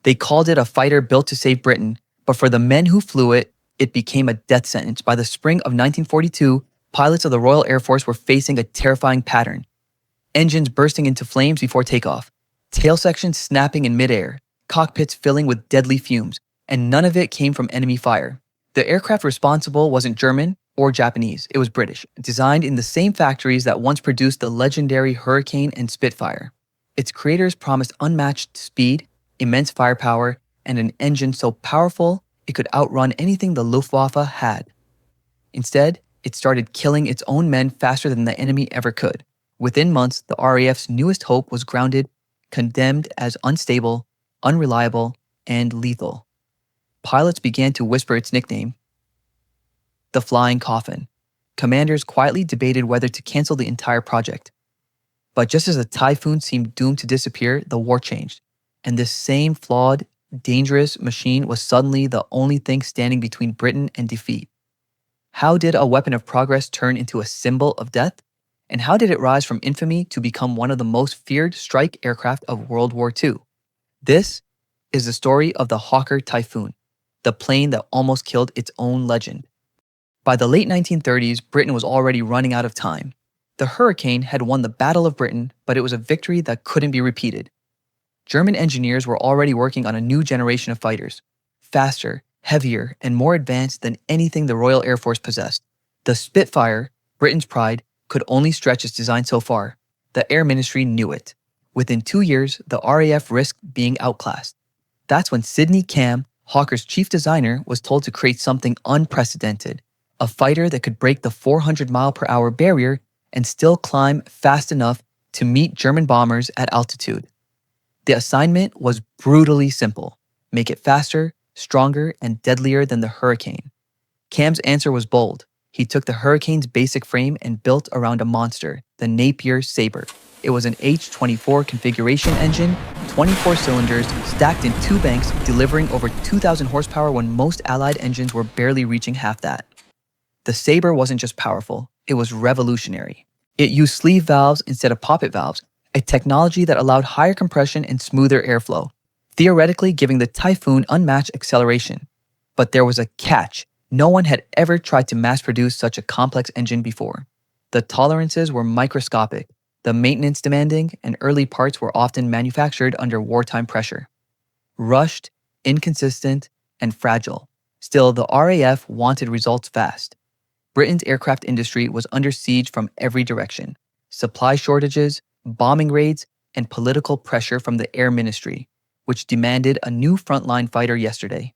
They called it a fighter built to save Britain, but for the men who flew it, it became a death sentence. By the spring of 1942, pilots of the Royal Air Force were facing a terrifying pattern. Engines bursting into flames before takeoff, tail sections snapping in midair, cockpits filling with deadly fumes, and none of it came from enemy fire. The aircraft responsible wasn't German or Japanese, it was British, designed in the same factories that once produced the legendary Hurricane and Spitfire. Its creators promised unmatched speed, immense firepower, and an engine so powerful it could outrun anything the Luftwaffe had. Instead, it started killing its own men faster than the enemy ever could. Within months, the RAF's newest hope was grounded, condemned as unstable, unreliable, and lethal. Pilots began to whisper its nickname, the Flying Coffin. Commanders quietly debated whether to cancel the entire project. But just as the Typhoon seemed doomed to disappear, the war changed, and this same flawed, dangerous machine was suddenly the only thing standing between Britain and defeat. How did a weapon of progress turn into a symbol of death? And how did it rise from infamy to become one of the most feared strike aircraft of World War II? This is the story of the Hawker Typhoon, the plane that almost killed its own legend. By the late 1930s, Britain was already running out of time. The Hurricane had won the Battle of Britain, but it was a victory that couldn't be repeated. German engineers were already working on a new generation of fighters, faster, heavier, and more advanced than anything the Royal Air Force possessed. The Spitfire, Britain's pride, could only stretch its design so far. The Air Ministry knew it. Within 2 years, the RAF risked being outclassed. That's when Sidney Cam, Hawker's chief designer, was told to create something unprecedented, a fighter that could break the 400-mile-per-hour barrier and still climb fast enough to meet German bombers at altitude. The assignment was brutally simple: make it faster, stronger, and deadlier than the Hurricane. Cam's answer was bold. He took the Hurricane's basic frame and built around a monster, the Napier Sabre. It was an H-24 configuration engine, 24 cylinders, stacked in 2 banks, delivering over 2,000 horsepower when most Allied engines were barely reaching half that. The Sabre wasn't just powerful, it was revolutionary. It used sleeve valves instead of poppet valves, a technology that allowed higher compression and smoother airflow, theoretically giving the Typhoon unmatched acceleration. But there was a catch. No one had ever tried to mass-produce such a complex engine before. The tolerances were microscopic, the maintenance demanding, and early parts were often manufactured under wartime pressure. Rushed, inconsistent, and fragile. Still, the RAF wanted results fast. Britain's aircraft industry was under siege from every direction. Supply shortages, bombing raids, and political pressure from the Air Ministry, which demanded a new frontline fighter yesterday.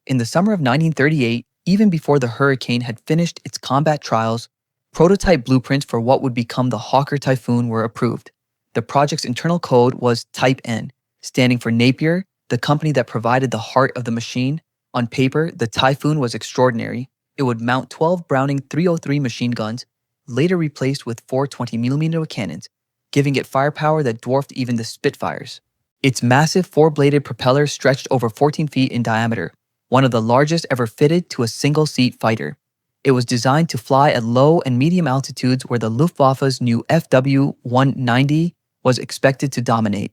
In the summer of 1938, even before the Hurricane had finished its combat trials, prototype blueprints for what would become the Hawker Typhoon were approved. The project's internal code was Type N, standing for Napier, the company that provided the heart of the machine. On paper, the Typhoon was extraordinary. It would mount 12 Browning 303 machine guns, later replaced with 4 20mm cannons, giving it firepower that dwarfed even the Spitfires. Its massive 4-bladed propeller stretched over 14 feet in diameter, one of the largest ever fitted to a single-seat fighter. It was designed to fly at low and medium altitudes where the Luftwaffe's new WWII was expected to dominate.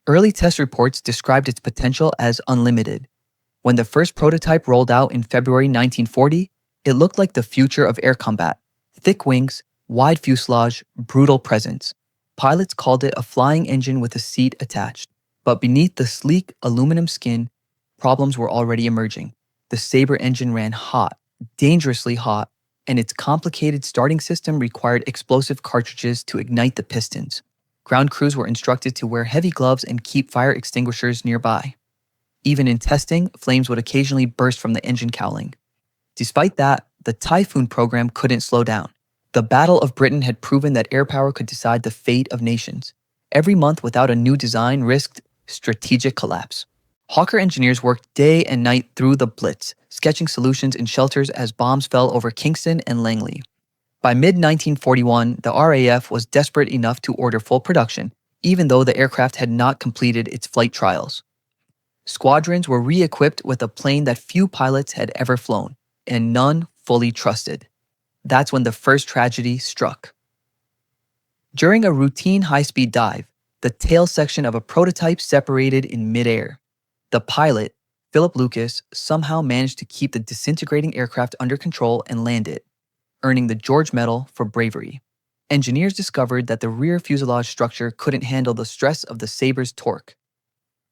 Early test reports described its potential as unlimited. When the first prototype rolled out in February 1940, it looked like the future of air combat. Thick wings, wide fuselage, brutal presence. Pilots called it a flying engine with a seat attached. But beneath the sleek aluminum skin, problems were already emerging. The Sabre engine ran hot, dangerously hot, and its complicated starting system required explosive cartridges to ignite the pistons. Ground crews were instructed to wear heavy gloves and keep fire extinguishers nearby. Even in testing, flames would occasionally burst from the engine cowling. Despite that, the Typhoon program couldn't slow down. The Battle of Britain had proven that air power could decide the fate of nations. Every month without a new design risked strategic collapse. Hawker engineers worked day and night through the Blitz, sketching solutions in shelters as bombs fell over Kingston and Langley. By mid-1941, the RAF was desperate enough to order full production, even though the aircraft had not completed its flight trials. Squadrons were re-equipped with a plane that few pilots had ever flown, and none fully trusted. That's when the first tragedy struck. During a routine high-speed dive, the tail section of a prototype separated in midair. The pilot, Philip Lucas, somehow managed to keep the disintegrating aircraft under control and land it, earning the George Medal for bravery. Engineers discovered that the rear fuselage structure couldn't handle the stress of the Sabre's torque.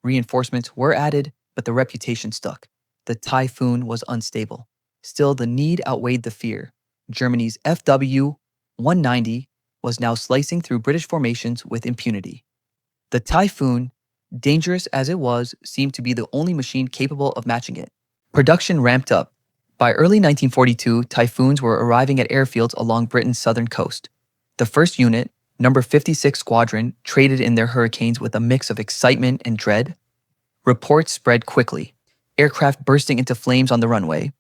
Reinforcements were added, but the reputation stuck. The Typhoon was unstable. Still, the need outweighed the fear. Germany's FW-190 was now slicing through British formations with impunity. The Typhoon, dangerous as it was, seemed to be the only machine capable of matching it. Production ramped up. By early 1942, Typhoons were arriving at airfields along Britain's southern coast. The first unit, number 56 Squadron, traded in their Hurricanes with a mix of excitement and dread. Reports spread quickly. Aircraft bursting into flames on the runway,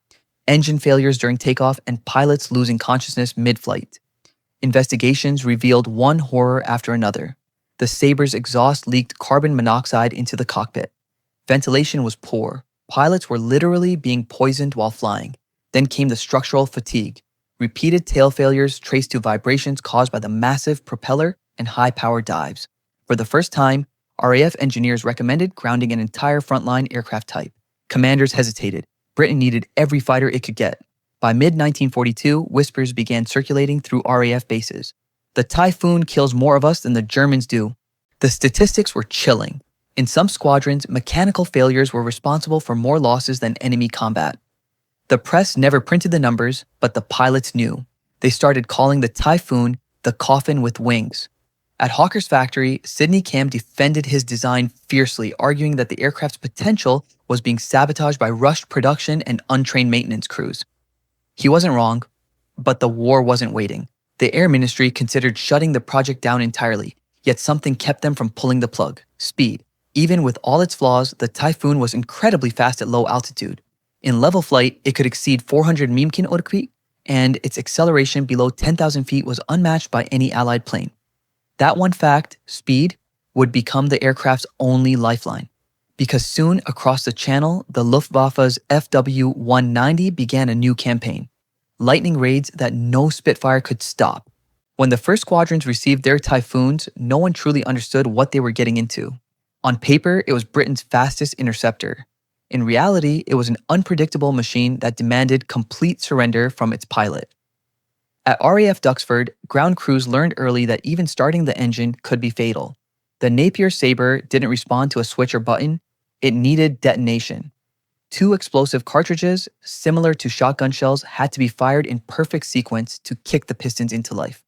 engine failures during takeoff, and pilots losing consciousness mid-flight. Investigations revealed one horror after another. The Sabre's exhaust leaked carbon monoxide into the cockpit. Ventilation was poor. Pilots were literally being poisoned while flying. Then came the structural fatigue. Repeated tail failures traced to vibrations caused by the massive propeller and high-power dives. For the first time, RAF engineers recommended grounding an entire frontline aircraft type. Commanders hesitated. Britain needed every fighter it could get. By mid-1942, whispers began circulating through RAF bases. The Typhoon kills more of us than the Germans do. The statistics were chilling. In some squadrons, mechanical failures were responsible for more losses than enemy combat. The press never printed the numbers, but the pilots knew. They started calling the Typhoon the coffin with wings. At Hawker's factory, Sidney Cam defended his design fiercely, arguing that the aircraft's potential was being sabotaged by rushed production and untrained maintenance crews. He wasn't wrong, but the war wasn't waiting. The Air Ministry considered shutting the project down entirely, yet something kept them from pulling the plug: speed. Even with all its flaws, the Typhoon was incredibly fast at low altitude. In level flight, it could exceed 400 km/h, and its acceleration below 10,000 feet was unmatched by any Allied plane. That one fact, speed, would become the aircraft's only lifeline. Because soon, across the channel, the Luftwaffe's FW-190 began a new campaign: lightning raids that no Spitfire could stop. When the first squadrons received their Typhoons, no one truly understood what they were getting into. On paper, it was Britain's fastest interceptor. In reality, it was an unpredictable machine that demanded complete surrender from its pilot. At RAF Duxford, ground crews learned early that even starting the engine could be fatal. The Napier Sabre didn't respond to a switch or button. It needed detonation. 2 explosive cartridges, similar to shotgun shells, had to be fired in perfect sequence to kick the pistons into life.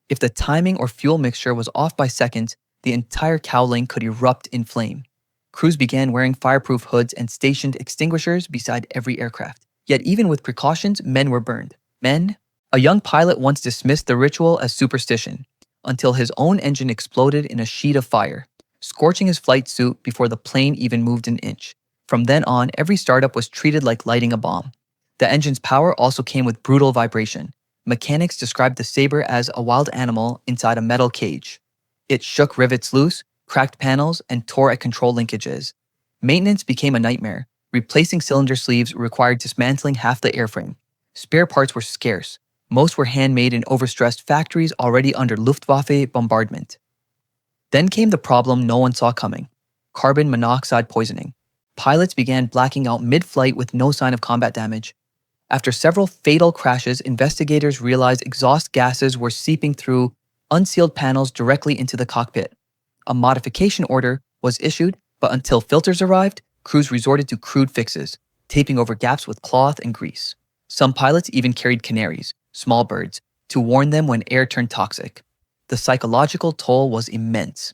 If the timing or fuel mixture was off by seconds, the entire cowling could erupt in flame. Crews began wearing fireproof hoods and stationed extinguishers beside every aircraft. Yet even with precautions, men were burned. Men? A young pilot once dismissed the ritual as superstition, until his own engine exploded in a sheet of fire, scorching his flight suit before the plane even moved an inch. From then on, every startup was treated like lighting a bomb. The engine's power also came with brutal vibration. Mechanics described the Sabre as a wild animal inside a metal cage. It shook rivets loose, cracked panels, and tore at control linkages. Maintenance became a nightmare. Replacing cylinder sleeves required dismantling half the airframe. Spare parts were scarce. Most were handmade in overstressed factories already under Luftwaffe bombardment. Then came the problem no one saw coming: carbon monoxide poisoning. Pilots began blacking out mid-flight with no sign of combat damage. After several fatal crashes, investigators realized exhaust gases were seeping through unsealed panels directly into the cockpit. A modification order was issued, but until filters arrived, crews resorted to crude fixes, taping over gaps with cloth and grease. Some pilots even carried canaries, small birds, to warn them when air turned toxic. The psychological toll was immense.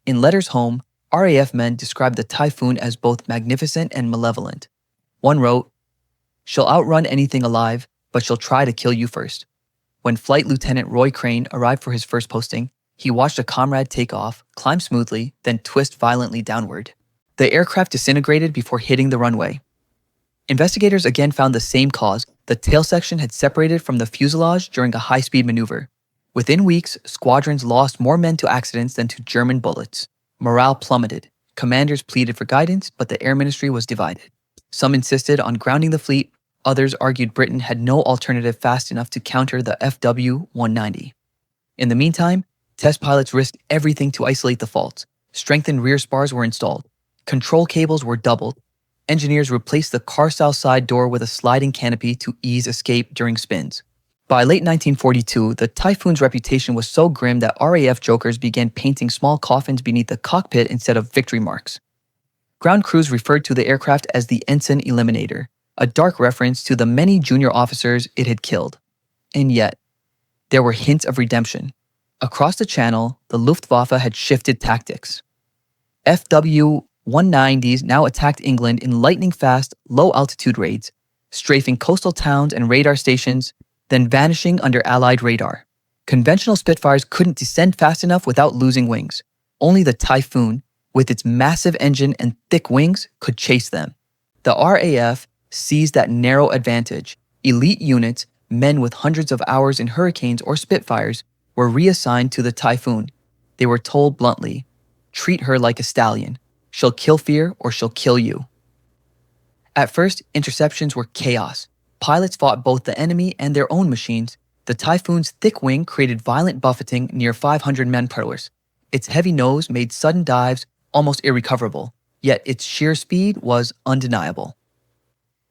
In letters home, RAF men described the Typhoon as both magnificent and malevolent. One wrote, "She'll outrun anything alive, but she'll try to kill you first." When Flight Lieutenant Roy Crane arrived for his first posting, he watched a comrade take off, climb smoothly, then twist violently downward. The aircraft disintegrated before hitting the runway. Investigators again found the same cause. The tail section had separated from the fuselage during a high-speed maneuver. Within weeks, squadrons lost more men to accidents than to German bullets. Morale plummeted. Commanders pleaded for guidance, but the Air Ministry was divided. Some insisted on grounding the fleet. Others argued Britain had no alternative fast enough to counter the FW-190. In the meantime, test pilots risked everything to isolate the faults. Strengthened rear spars were installed. Control cables were doubled. Engineers replaced the car-style side door with a sliding canopy to ease escape during spins. By late 1942, the Typhoon's reputation was so grim that RAF jokers began painting small coffins beneath the cockpit instead of victory marks. Ground crews referred to the aircraft as the Ensign Eliminator, a dark reference to the many junior officers it had killed. And yet, there were hints of redemption. Across the channel, the Luftwaffe had shifted tactics. WWIIs now attacked England in lightning-fast, low-altitude raids, strafing coastal towns and radar stations, then vanishing under Allied radar. Conventional Spitfires couldn't descend fast enough without losing wings. Only the Typhoon, with its massive engine and thick wings, could chase them. The RAF seized that narrow advantage. Elite units, men with hundreds of hours in Hurricanes or Spitfires, were reassigned to the Typhoon. They were told bluntly, "Treat her like a stallion. She'll kill fear or she'll kill you." At first, interceptions were chaos. Pilots fought both the enemy and their own machines. The Typhoon's thick wing created violent buffeting near 500 mph. Its heavy nose made sudden dives almost irrecoverable, yet its sheer speed was undeniable.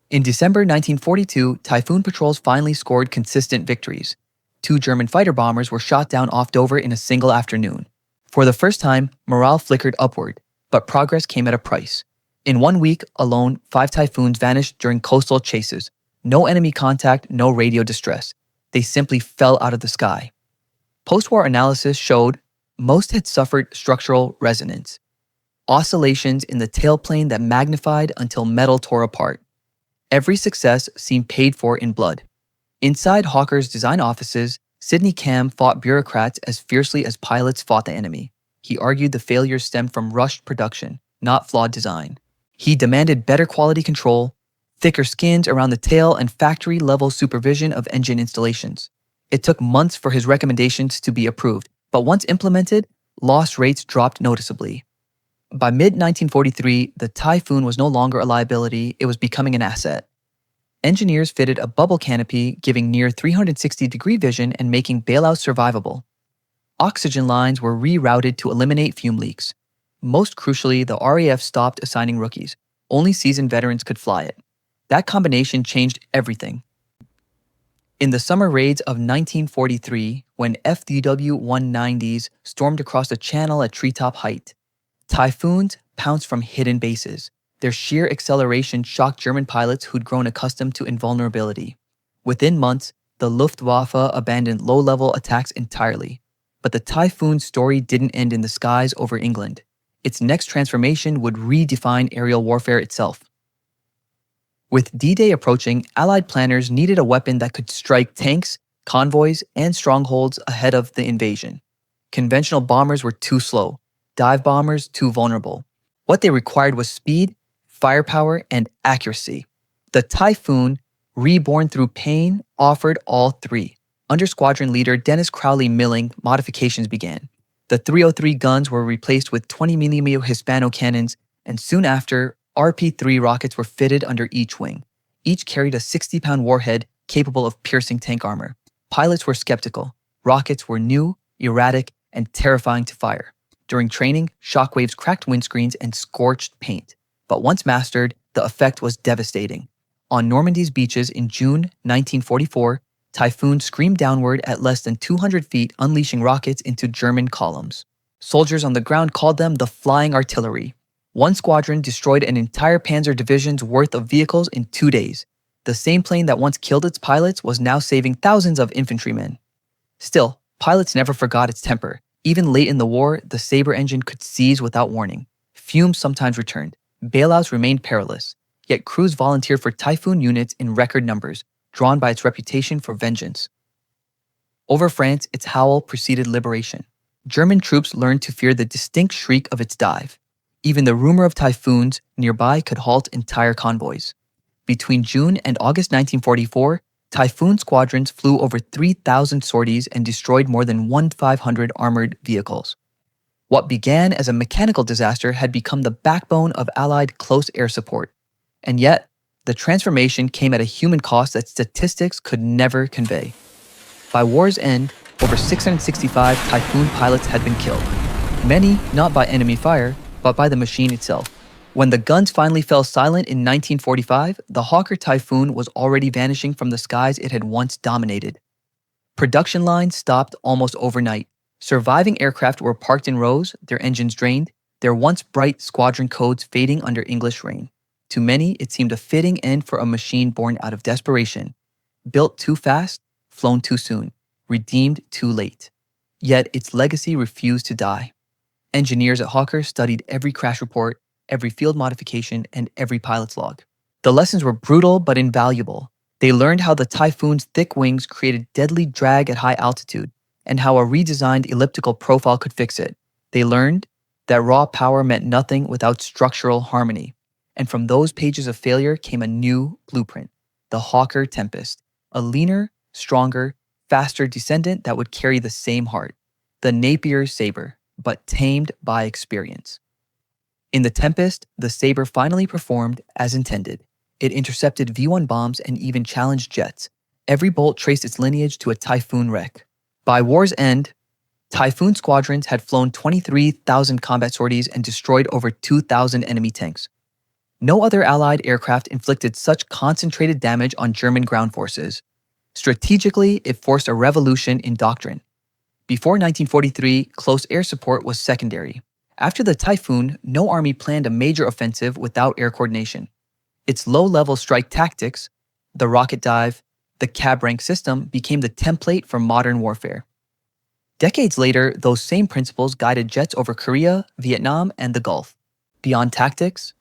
In December 1942, Typhoon patrols finally scored consistent victories. 2 German fighter bombers were shot down off Dover in a single afternoon. For the first time, morale flickered upward, but progress came at a price. In 1 week alone, 5 Typhoons vanished during coastal chases. No enemy contact, no radio distress. They simply fell out of the sky. Post-war analysis showed most had suffered structural resonance, oscillations in the tailplane that magnified until metal tore apart. Every success seemed paid for in blood. Inside Hawker's design offices, Sidney Cam fought bureaucrats as fiercely as pilots fought the enemy. He argued the failures stemmed from rushed production, not flawed design. He demanded better quality control, thicker skins around the tail, and factory-level supervision of engine installations. It took months for his recommendations to be approved, but once implemented, loss rates dropped noticeably. By mid-1943, the Typhoon was no longer a liability, it was becoming an asset. Engineers fitted a bubble canopy, giving near 360-degree vision and making bailouts survivable. Oxygen lines were rerouted to eliminate fume leaks. Most crucially, the RAF stopped assigning rookies. Only seasoned veterans could fly it. That combination changed everything. In the summer raids of 1943, when FDW-190s stormed across the channel at treetop height, Typhoons pounced from hidden bases. Their sheer acceleration shocked German pilots who'd grown accustomed to invulnerability. Within months, the Luftwaffe abandoned low-level attacks entirely. But the Typhoon's story didn't end in the skies over England. Its next transformation would redefine aerial warfare itself. With D-Day approaching, Allied planners needed a weapon that could strike tanks, convoys, and strongholds ahead of the invasion. Conventional bombers were too slow, dive bombers too vulnerable. What they required was speed, firepower, and accuracy. The Typhoon, reborn through pain, offered all three. Under squadron leader Dennis Crowley Milling, modifications began. The 303 guns were replaced with 20mm Hispano cannons, and soon after, RP-3 rockets were fitted under each wing. Each carried a 60-pound warhead capable of piercing tank armor. Pilots were skeptical. Rockets were new, erratic, and terrifying to fire. During training, shockwaves cracked windscreens and scorched paint. But once mastered, the effect was devastating. On Normandy's beaches in June 1944, Typhoon screamed downward at less than 200 feet, unleashing rockets into German columns. Soldiers on the ground called them the flying artillery. One squadron destroyed an entire Panzer division's worth of vehicles in 2 days. The same plane that once killed its pilots was now saving thousands of infantrymen. Still, pilots never forgot its temper. Even late in the war, the Sabre engine could seize without warning. Fumes sometimes returned. Bailouts remained perilous. Yet crews volunteered for Typhoon units in record numbers, drawn by its reputation for vengeance. Over France, its howl preceded liberation. German troops learned to fear the distinct shriek of its dive. Even the rumor of typhoons nearby could halt entire convoys. Between June and August 1944, Typhoon squadrons flew over 3,000 sorties and destroyed more than 1,500 armored vehicles. What began as a mechanical disaster had become the backbone of Allied close air support. And yet, the transformation came at a human cost that statistics could never convey. By war's end, over 665 Typhoon pilots had been killed. Many not by enemy fire, but by the machine itself. When the guns finally fell silent in 1945, the Hawker Typhoon was already vanishing from the skies it had once dominated. Production lines stopped almost overnight. Surviving aircraft were parked in rows, their engines drained, their once bright squadron codes fading under English rain. To many, it seemed a fitting end for a machine born out of desperation. Built too fast, flown too soon, redeemed too late. Yet its legacy refused to die. Engineers at Hawker studied every crash report, every field modification, and every pilot's log. The lessons were brutal but invaluable. They learned how the Typhoon's thick wings created deadly drag at high altitude, and how a redesigned elliptical profile could fix it. They learned that raw power meant nothing without structural harmony. And from those pages of failure came a new blueprint, the Hawker Tempest, a leaner, stronger, faster descendant that would carry the same heart, the Napier Sabre, but tamed by experience. In the Tempest, the Sabre finally performed as intended. It intercepted V-1 bombs and even challenged jets. Every bolt traced its lineage to a Typhoon wreck. By war's end, Typhoon squadrons had flown 23,000 combat sorties and destroyed over 2,000 enemy tanks. No other Allied aircraft inflicted such concentrated damage on German ground forces. Strategically, it forced a revolution in doctrine. Before 1943, close air support was secondary. After the Typhoon, no army planned a major offensive without air coordination. Its low-level strike tactics, the rocket dive, the cab rank system became the template for modern warfare. Decades later, those same principles guided jets over Korea, Vietnam, and the Gulf. Beyond tactics,